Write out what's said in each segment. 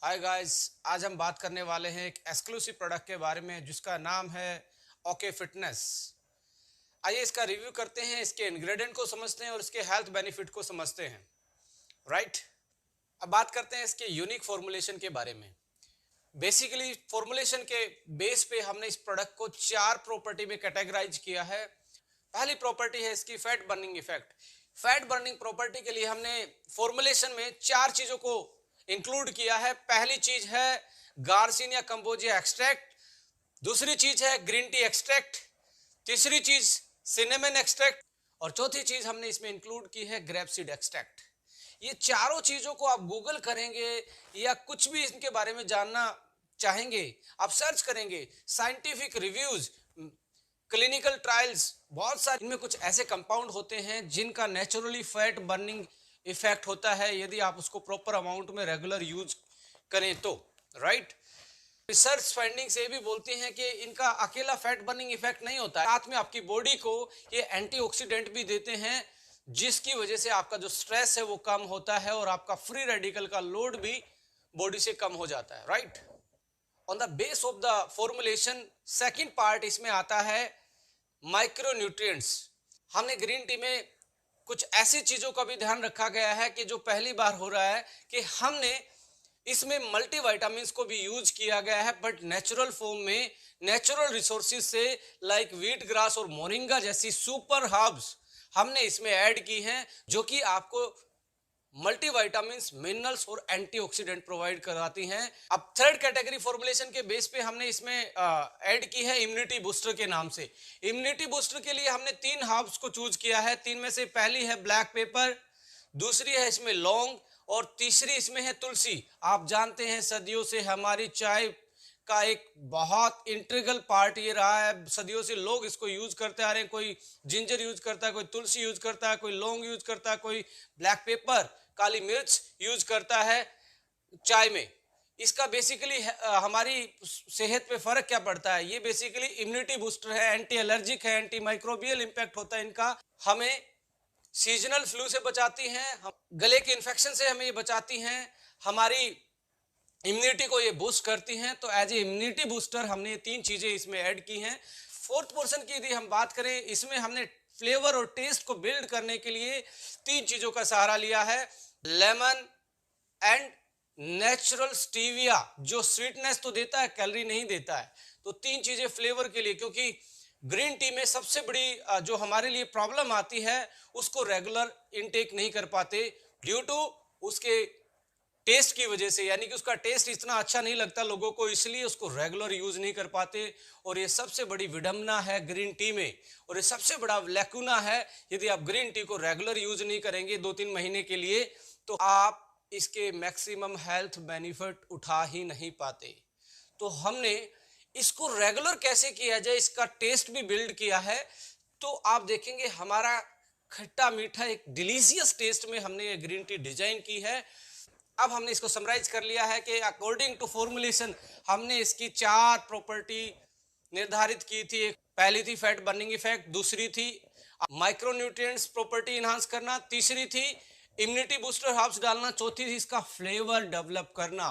Hi guys. आज हम बात करने वाले हैं एक एक्सक्लूसिव प्रोडक्ट के बारे में जिसका नाम है ओके फिटनेस। आइए इसका रिव्यू करते हैं, इसके इंग्रेडिएंट को समझते हैं और इसके हेल्थ बेनिफिट को समझते हैं। राइट। अब बात करते हैं इसके यूनिक फॉर्मुलेशन के बारे में। बेसिकली फॉर्मुलेशन के बेस पे हमने इस प्रोडक्ट को 4 प्रॉपर्टी में कैटेगराइज किया है। पहली प्रॉपर्टी है इसकी fat burning effect. Fat burning property के लिए हमने फॉर्मुलेशन में 4 चीजों को इंक्लूड किया है। पहली चीज है गार्सिनिया कंबोजिया एक्सट्रैक्ट, दूसरी चीज है ग्रीन टी एक्सट्रैक्ट, तीसरी चीज सिनेमन एक्सट्रैक्ट और चौथी चीज हमने इसमें इंक्लूड की है ग्रेपसीड एक्सट्रैक्ट। ये चारों चीजों को आप गूगल करेंगे या कुछ भी इनके बारे में जानना चाहेंगे, आप सर्च करेंगे, साइंटिफिक रिव्यूज, क्लिनिकल ट्रायल्स, बहुत सारे इनमें कुछ ऐसे कंपाउंड होते हैं जिनका नेचुरली फैट बर्निंग इफेक्ट होता है यदि आप उसको प्रॉपर अमाउंट में रेगुलर यूज करें तो। राइट। रिसर्च फाइंडिंग से भी बोलती हैं कि इनका अकेला फैट बर्निंग इफेक्ट नहीं होता है, साथ में आपकी बॉडी को ये एंटीऑक्सीडेंट भी देते हैं जिसकी वजह से आपका जो स्ट्रेस है वो कम होता है और आपका फ्री रेडिकल का लोड भी बॉडी से कम हो जाता है। Right. On the base of the formulation second part इसमें आता है माइक्रोन्यूट्रिएंट्स। हमने ग्रीन टी में कुछ ऐसी चीजों का भी ध्यान रखा गया है कि जो पहली बार हो रहा है कि हमने इसमें मल्टीविटामिन्स को भी यूज किया गया है बट नेचुरल फॉर्म में, नेचुरल रिसोर्सेज से, लाइक व्हीट ग्रास और मोरिंगा जैसी सुपर हर्ब्स हमने इसमें ऐड की हैं जो कि आपको मल्टीविटामिन्स, मिनरल्स और एंटीऑक्सीडेंट प्रोवाइड कराती हैं। अब थर्ड कैटेगरी फॉर्मुलेशन के बेस पे हमने इसमें ऐड की है इम्यूनिटी बूस्टर के नाम से। इम्यूनिटी बूस्टर के लिए हमने 3 हर्ब्स को चूज किया है। 3 में से पहली है ब्लैक पेपर, दूसरी है इसमें लौंग और तीसरी इसमें है तुलसी। आप जानते हैं सदियों से हमारी चाय का एक बहुत इंटीग्रल पार्ट ये रहा है, सदियों से लोग इसको यूज करते आ रहे हैं। कोई जिंजर यूज करता है, कोई तुलसी यूज करता है, कोई लौंग यूज करता है, कोई ब्लैक पेपर, काली मिर्च यूज करता है चाय में। इसका बेसिकली हमारी सेहत पे फर्क क्या पड़ता है? ये बेसिकली इम्यूनिटी बूस्टर है, एंटी एलर्जिक है, एंटी माइक्रोबियल इंपैक्ट होता है इनका। हमें सीजनल फ्लू से बचाती हैं, गले के इन्फेक्शन से हमें ये बचाती हैं, हमारी इम्यूनिटी को ये बूस्ट करती हैं। तो एज ए इम्यूनिटी बूस्टर हमने 3 चीजें इसमें ऐड की हैं। फोर्थ पोर्शन की यदि हम बात करें, इसमें हमने फ्लेवर और टेस्ट को बिल्ड करने के लिए 3 चीजों का सहारा लिया है। लेमन एंड नेचुरल स्टीविया, जो स्वीटनेस तो देता है, कैलोरी नहीं देता है। तो 3 चीजें फ्लेवर के लिए, क्योंकि ग्रीन टी में सबसे बड़ी जो हमारे लिए प्रॉब्लम आती है उसको रेगुलर इनटेक नहीं कर पाते ड्यू टू उसके टेस्ट की वजह से, यानी कि उसका टेस्ट इतना अच्छा नहीं लगता लोगों को, इसलिए उसको रेगुलर यूज नहीं कर पाते। और ये सबसे बड़ी विडंबना है ग्रीन टी में, और ये सबसे बड़ा लैकुना है। यदि आप ग्रीन टी को रेगुलर यूज नहीं करेंगे 2-3 महीने के लिए तो आप इसके मैक्सिमम हेल्थ बेनिफिट उठा ही नहीं पाते। तो हमने इसको रेगुलर कैसे किया जाए, इसका टेस्ट भी बिल्ड किया है। तो आप देखेंगे हमारा खट्टा मीठा एक डिलीशियस टेस्ट में हमने ये ग्रीन टी डिजाइन की है। अब हमने इसको समराइज कर लिया है कि अकॉर्डिंग टू फॉर्मुलेशन हमने इसकी 4 प्रॉपर्टी निर्धारित की थी। पहली थी फैट बर्निंग इफेक्ट, दूसरी थी माइक्रोन्यूट्रिएंट्स प्रॉपर्टी इनहांस करना, तीसरी थी इम्यूनिटी बूस्टर हर्ब्स डालना, चौथी थी इसका फ्लेवर डेवलप करना।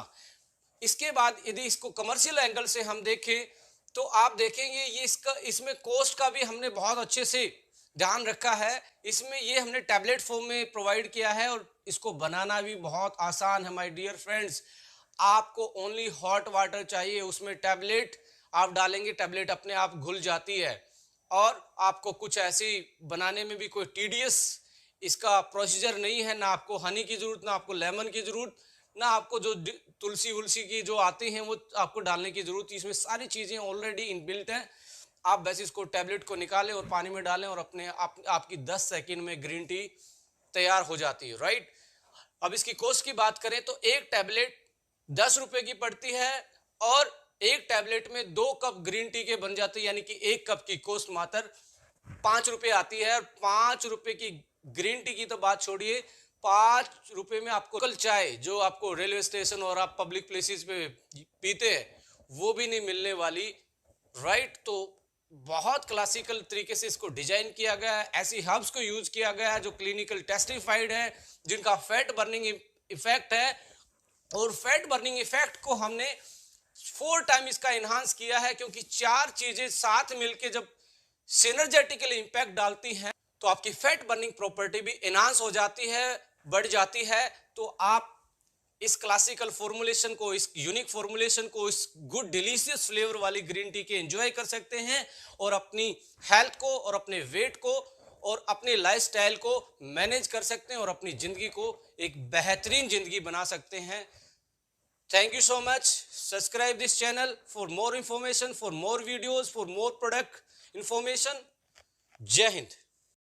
इसके बाद यदि इसको कमर्शियल एंगल से हम देखें तो आप देखेंगे ये इसमें कॉस्ट का भी हमने बहुत अच्छे से ध्यान रखा है। इसमें ये हमने टैबलेट फॉर्म में प्रोवाइड किया है और इसको बनाना भी बहुत आसान है माय डियर फ्रेंड्स। आपको ओनली हॉट वाटर चाहिए, उसमें टैबलेट आप डालेंगे, टैबलेट अपने आप घुल जाती है। और आपको कुछ ऐसी बनाने में भी कोई टीडियस इसका प्रोसीजर नहीं है, ना आपको हनी की जरूरत, ना आपको लेमन की जरूरत, ना आपको जो तुलसी उलसी की जो आती हैं वो आपको डालने की जरूरत। इसमें सारी चीजें ऑलरेडी इनबिल्ट हैं। आप बस इसको टैबलेट को निकालें और पानी में डालें और अपने आपकी 10 सेकंड में ग्रीन टी तैयार हो जाती है। राइट। अब इसकी कॉस्ट की बात करें तो एक टैबलेट 10 रुपए की पड़ती है और एक टैबलेट में 2 कप ग्रीन टी के बन जाते हैं, यानी कि 1 कप की कॉस्ट मात्र 5 रुपए आती है। और 5 रुपए की ग्रीन टी की तो बात छोड़िए, 5 रुपए में आपको कल चाय जो आपको रेलवे स्टेशन और आप पब्लिक प्लेसेस पे पीते हैं वो भी नहीं मिलने वाली। राइट। तो बहुत क्लासिकल तरीके से इसको डिजाइन किया गया है, ऐसी हर्ब्स को यूज किया गया है जो क्लिनिकल टेस्टिफाइड है, जिनका फैट बर्निंग इफेक्ट है। और फैट बर्निंग इफेक्ट को हमने 4 टाइम इसका इन्हांस किया है, क्योंकि 4 चीजें साथ मिलके जब सिनर्जेटिकली इंपैक्ट डालती हैं तो आपकी फैट बर्निंग प्रॉपर्टी भी इन्हांस हो जाती है, बढ़ जाती है। तो आप इस क्लासिकल फॉर्मुलेशन को, इस यूनिक फॉर्मुलेशन को, इस गुड डिलीशियस फ्लेवर वाली ग्रीन टी के एंजॉय कर सकते हैं और अपनी हेल्थ को और अपने वेट को और अपने लाइफस्टाइल को मैनेज कर सकते हैं और अपनी जिंदगी को एक बेहतरीन जिंदगी बना सकते हैं। Thank you so much. Subscribe this channel for more information, for more videos, for more product information. Jai Hind.